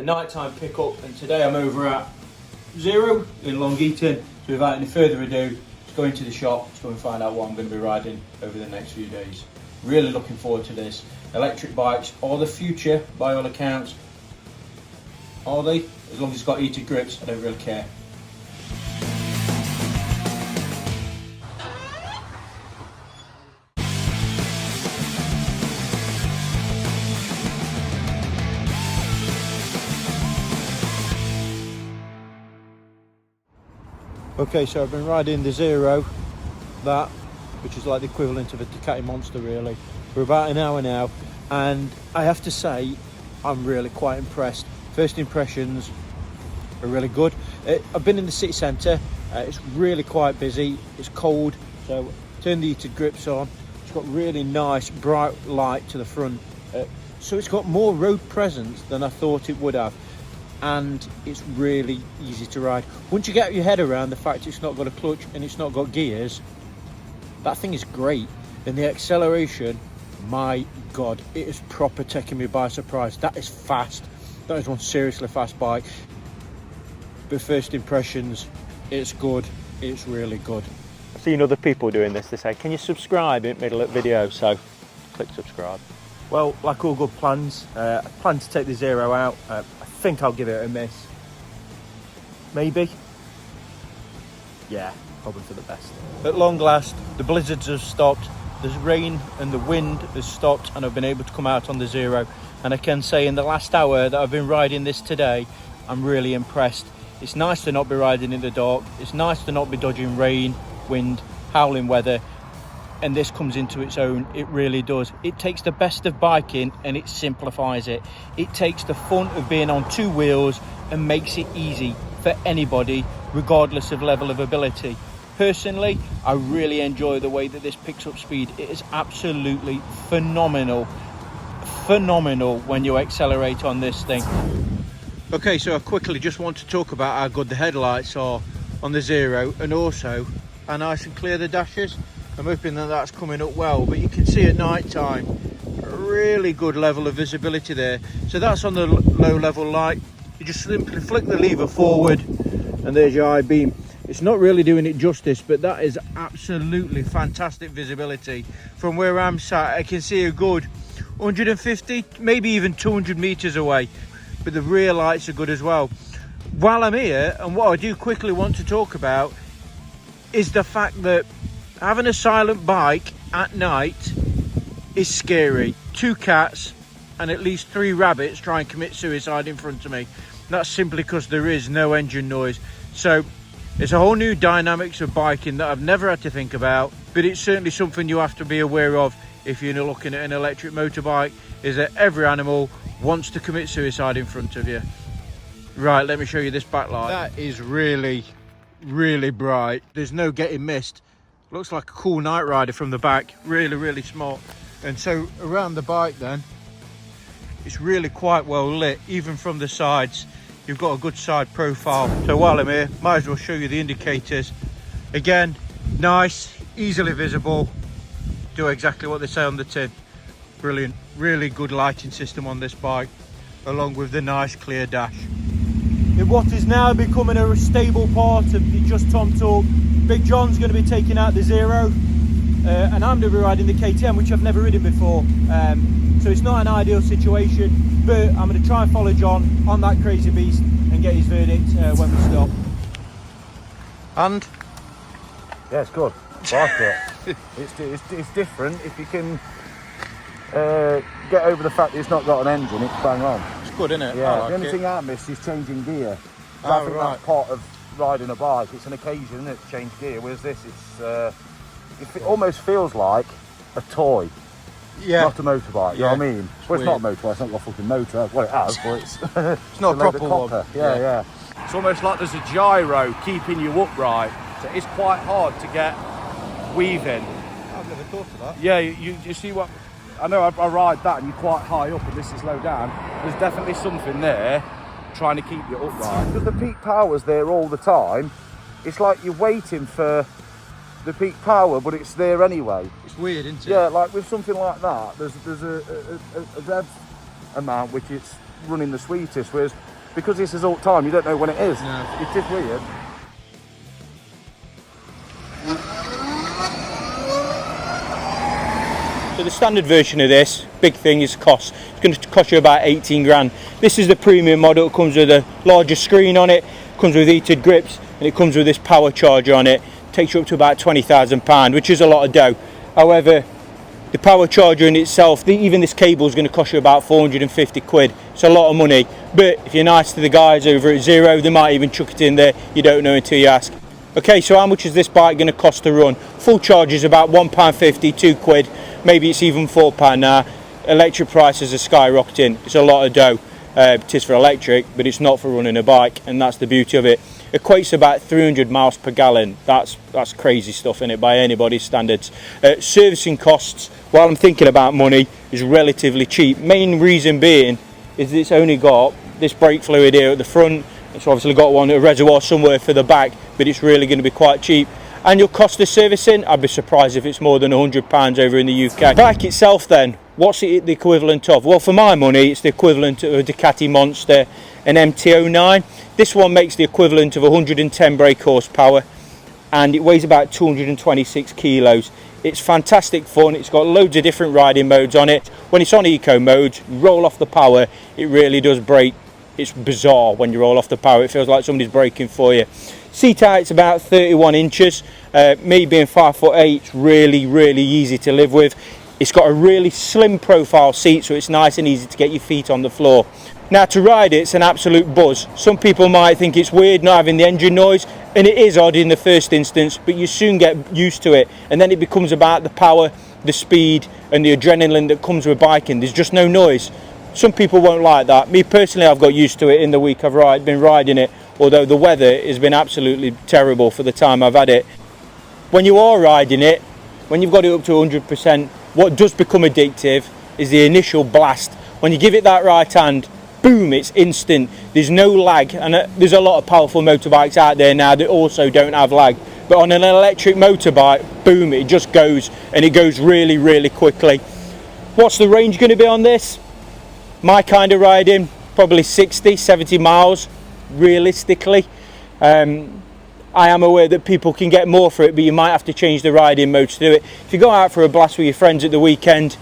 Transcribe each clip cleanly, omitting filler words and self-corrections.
a nighttime pickup, and today I'm over at Zero in Long Eaton. So without any further ado, let's go into the shop, let's go and find out what I'm going to be riding over the next few days. Really looking forward to this. Electric bikes are the future by all accounts. Are they? As long as it's got heated grips, I don't really care. Okay, so I've been riding the Zero, which is like the equivalent of a Ducati Monster really, for about an hour now, and I have to say I'm really quite impressed. First impressions are really good. I've been in the city centre, it's really quite busy, it's cold, so turn the heated grips on. It's got really nice bright light to the front, so it's got more road presence than I thought it would have. And it's really easy to ride. Once you get your head around the fact it's not got a clutch and it's not got gears, that thing is great. And the acceleration, my God, it is proper taking me by surprise. That is fast. That is one seriously fast bike. But first impressions, it's good. It's really good. I've seen other people doing this. They say, can you subscribe in the middle of the video? So click subscribe. Well, like all good plans, I plan to take the Zero out. I think I'll give it a miss. Maybe. Yeah, probably for the best. At long last, the blizzards have stopped. The rain and the wind has stopped, and I've been able to come out on the Zero. And I can say in the last hour that I've been riding this today, I'm really impressed. It's nice to not be riding in the dark. It's nice to not be dodging rain, wind, howling weather. And this comes into its own, it really does. It takes the best of biking and it simplifies it. It takes the fun of being on two wheels and makes it easy for anybody, regardless of level of ability. Personally, I really enjoy the way that this picks up speed. It is absolutely phenomenal. Phenomenal when you accelerate on this thing. Okay, so I quickly just want to talk about how good the headlights are on the Zero, and also how nice and clear the dash is. I'm hoping that that's coming up well, but you can see at night time a really good level of visibility there. So that's on the low level light. You just simply flick the lever forward and there's your high beam. It's not really doing it justice, but that is absolutely fantastic visibility. From where I'm sat, I can see a good 150, maybe even 200 meters away, but the rear lights are good as well. While I'm here, and what I do quickly want to talk about is the fact that having a silent bike at night is scary. 2 cats and at least 3 rabbits try and commit suicide in front of me. That's simply because there is no engine noise. So it's a whole new dynamics of biking that I've never had to think about, but it's certainly something you have to be aware of if you're looking at an electric motorbike, is that every animal wants to commit suicide in front of you. Right, let me show you this backlight. That is really, really bright. There's no getting missed. Looks like a cool night rider from the back. Really, really smart. And so around the bike then, it's really quite well lit, even from the sides. You've got a good side profile. So while I'm here, might as well show you the indicators. Again, nice, easily visible. Do exactly what they say on the tin. Brilliant. Really good lighting system on this bike, along with the nice clear dash. In what is now becoming a stable part of the Just Tom Talk, Big John's going to be taking out the Zero, and I'm going to be riding the KTM, which I've never ridden before. So it's not an ideal situation, but I'm going to try and follow John on that crazy beast and get his verdict when we stop. And? Yeah, it's good. Like it. It's different. If you can get over the fact that it's not got an engine, it's bang on. It's good, isn't it? Yeah, like the only thing I miss is changing gear. I think that's part of riding a bike. It's an occasion, isn't it, to change gear. Whereas this, it almost feels like a toy. Yeah. Not a motorbike, you know what I mean? Well, it's not a motorbike, it's not got a fucking motor. Well, it has, but it's not a proper one. Yeah. It's almost like there's a gyro keeping you upright. So it's quite hard to get weaving. I've never thought of that. Yeah, you see what... I know I ride that and you're quite high up and this is low down. There's definitely something there trying to keep you upright. Because the peak power's there all the time. It's like you're waiting for the peak power, but it's there anyway. It's weird, isn't it? Yeah, like with something like that, there's a rev amount which it's running the sweetest, whereas because this is all the time, you don't know when it is. No. It is weird. So the standard version of this, big thing is cost. It's going to cost you about 18 grand. This is the premium model. It comes with a larger screen on it, comes with heated grips, and it comes with this power charger on it. Takes you up to about £20,000, which is a lot of dough. However, the power charger in itself, even this cable is going to cost you about 450 quid. It's a lot of money, but if you're nice to the guys over at Zero, they might even chuck it in there. You don't know until you ask. Okay, so how much is this bike going to cost to run? Full charge is about £1.50, 2 quid, maybe it's even £4 now. Electric prices are skyrocketing. It's a lot of dough. It is for electric, but it's not for running a bike, and that's the beauty of it. Equates about 300 miles per gallon. That's crazy stuff in it by anybody's standards. Servicing costs, while I'm thinking about money, is relatively cheap. Main reason being is it's only got this brake fluid here at the front. It's obviously got a reservoir somewhere for the back, but it's really going to be quite cheap. Annual cost of servicing, I'd be surprised if it's more than £100 over in the UK. Bike itself then, what's it the equivalent of? Well, for my money, it's the equivalent of a Ducati Monster, an MT-09. This one makes the equivalent of 110 brake horsepower, and it weighs about 226 kilos. It's fantastic fun. It's got loads of different riding modes on it. When it's on eco mode, you roll off the power, it really does brake. It's bizarre when you roll off the power. It feels like somebody's braking for you. Seat height's about 31 inches. Me being 5'8", it's really easy to live with. It's got a really slim profile seat, so it's nice and easy to get your feet on the floor. Now, to ride it's an absolute buzz. Some people might think it's weird not having the engine noise, and it is odd in the first instance, but you soon get used to it, and then it becomes about the power, the speed, and the adrenaline that comes with biking. There's just no noise. Some people won't like that. Me personally, I've got used to it in the week I've been riding it, although the weather has been absolutely terrible for the time I've had it. When you are riding it, when you've got it up to 100%, what does become addictive is the initial blast. When you give it that right hand, boom, it's instant. There's no lag, and there's a lot of powerful motorbikes out there now that also don't have lag. But on an electric motorbike, boom, it just goes, and it goes really quickly. What's the range going to be on this? My kind of riding, probably 60-70 miles realistically. I am aware that people can get more for it, but you might have to change the riding mode to do it. If you go out for a blast with your friends at the weekend,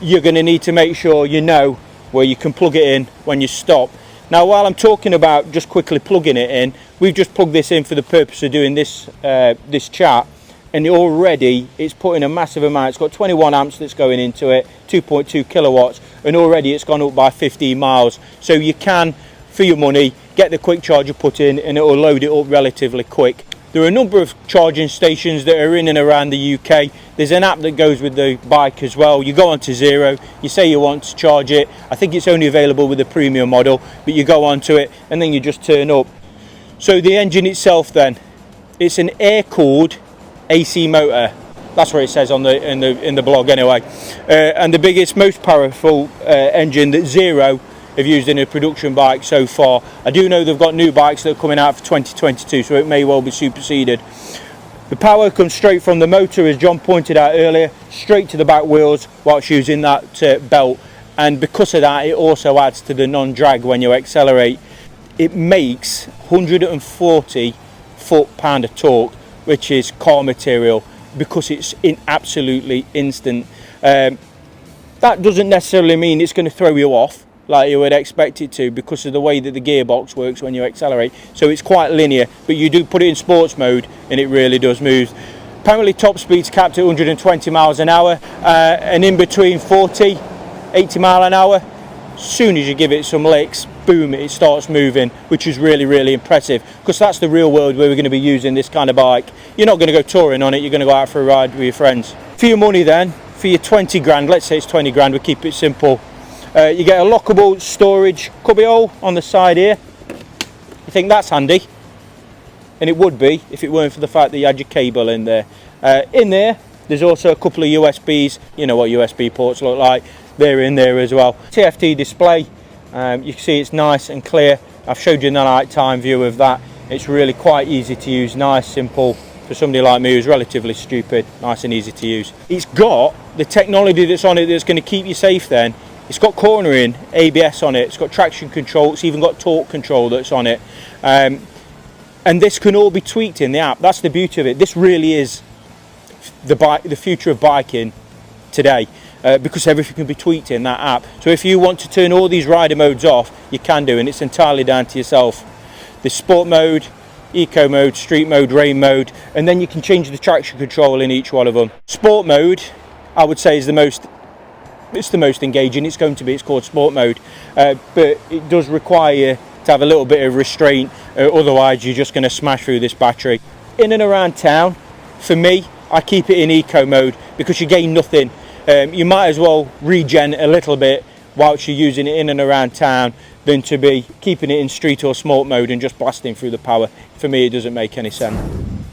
you're going to need to make sure you know where you can plug it in when you stop. Now, while I'm talking about just quickly plugging it in, we've just plugged this in for the purpose of doing this this chat, and already it's putting a massive amount. It's got 21 amps that's going into it, 2.2 kilowatts, and already it's gone up by 15 miles. So you can, for your money, get the quick charger put in, and it will load it up relatively quick. There are a number of charging stations that are in and around the UK. There's an app that goes with the bike as well. You go onto Zero, you say you want to charge it. I think it's only available with the premium model, but you go onto it and then you just turn up. So the engine itself then, it's an air-cooled AC motor. That's what it says on in the blog anyway. And the biggest, most powerful engine that Zero have used in a production bike so far. I do know they've got new bikes that are coming out for 2022, so it may well be superseded. The power comes straight from the motor, as John pointed out earlier, straight to the back wheels whilst using that belt, and because of that it also adds to the non-drag when you accelerate. It makes 140 foot-pound of torque, which is car material, because it's absolutely instant. That doesn't necessarily mean it's going to throw you off like you would expect it to, because of the way that the gearbox works when you accelerate. So it's quite linear, but you do put it in sports mode and it really does move. Apparently top speed's capped at 120 miles an hour, and in between 40, 80 mile an hour. As soon as you give it some licks, boom, it starts moving, which is really impressive, because that's the real world where we're going to be using this kind of bike. You're not going to go touring on it, you're going to go out for a ride with your friends. For your money then, for your 20 grand, let's say it's 20 grand, we'll keep it simple. You get a lockable storage cubbyhole on the side here. You think that's handy? And it would be if it weren't for the fact that you had your cable in there. In there, there's also a couple of USBs. You know what USB ports look like. They're in there as well. Tft Display. You can see it's nice and clear. I've showed you the night time view of that. It's really quite easy to use, nice, simple. For somebody like me who's relatively stupid, nice and easy to use. It's got the technology that's on it that's going to keep you safe then, It's got cornering, ABS on it, it's got traction control, it's even got torque control that's on it. And this can all be tweaked in the app. That's the beauty of it. This really is the future of biking today, because everything can be tweaked in that app. So if you want to turn all these rider modes off, you can do, and it's entirely down to yourself. There's sport mode, eco mode, street mode, rain mode, and then you can change the traction control in each one of them. Sport mode, I would say, is the most engaging. It's called sport mode, but it does require you to have a little bit of restraint, otherwise you're just going to smash through this battery. In and around town, for me, I keep it in eco mode because you gain nothing. You might as well regen a little bit whilst you're using it in and around town than to be keeping it in street or sport mode and just blasting through the power. For me, it doesn't make any sense.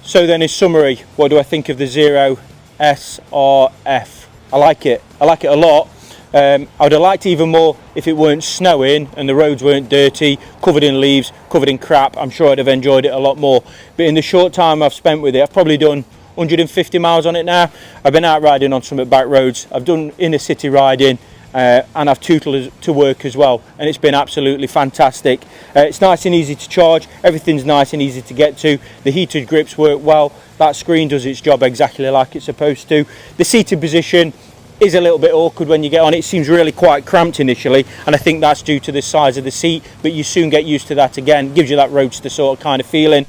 So then, in summary, what do I think of the Zero SRF? I like it a lot. I would have liked even more if it weren't snowing and the roads weren't dirty, covered in leaves, covered in crap. I'm sure I'd have enjoyed it a lot more. But in the short time I've spent with it, I've probably done 150 miles on it now. I've been out riding on some back roads, I've done inner city riding, and I've tootled to work as well, and it's been absolutely fantastic. It's nice and easy to charge, everything's nice and easy to get to, the heated grips work well, that screen does its job exactly like it's supposed to. The seated position is a little bit awkward when you get on it. It seems really quite cramped initially, and I think that's due to the size of the seat, but you soon get used to that again. It gives you that roadster sort of kind of feeling.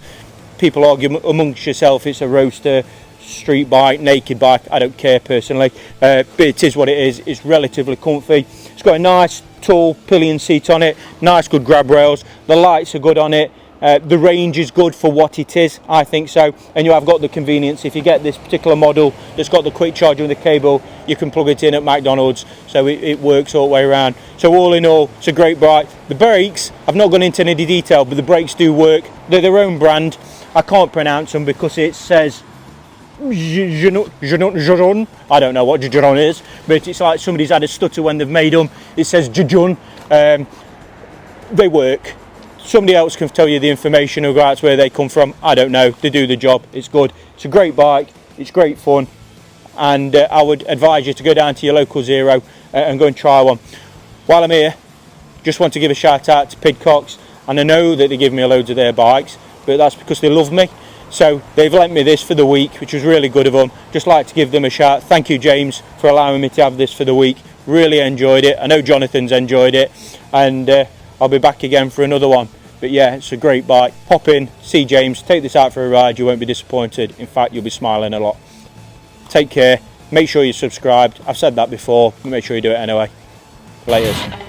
People argue amongst yourself it's a roadster, street bike, naked bike. I don't care personally, but it is what it is. It's relatively comfy. It's got a nice tall pillion seat on it, nice good grab rails, the lights are good on it. The range is good for what it is, I think so, and you have got the convenience. If you get this particular model that's got the quick charger with the cable, you can plug it in at McDonald's, so it works all the way around. So all in all, it's a great bike. The brakes, I've not gone into any detail, but the brakes do work. They're their own brand. I can't pronounce them because it says Jejun. I don't know what Jejun is, but it's like somebody's had a stutter when they've made them. It says Jejun. They work. Somebody else can tell you the information or that's where they come from. I don't know. They do the job. It's good. It's a great bike. It's great fun, and I would advise you to go down to your local Zero and go and try one. While I'm here, just want to give a shout out to Pidcocks, and I know that they give me loads of their bikes, but that's because they love me. So they've lent me this for the week, which was really good of them. Just like to give them a shout. Thank you, James, for allowing me to have this for the week. Really enjoyed it. I know Jonathan's enjoyed it, and I'll be back again for another one. But yeah, it's a great bike. Hop in, see James, take this out for a ride. You won't be disappointed. In fact, you'll be smiling a lot. Take care. Make sure you're subscribed. I've said that before, but make sure you do it anyway. Laters.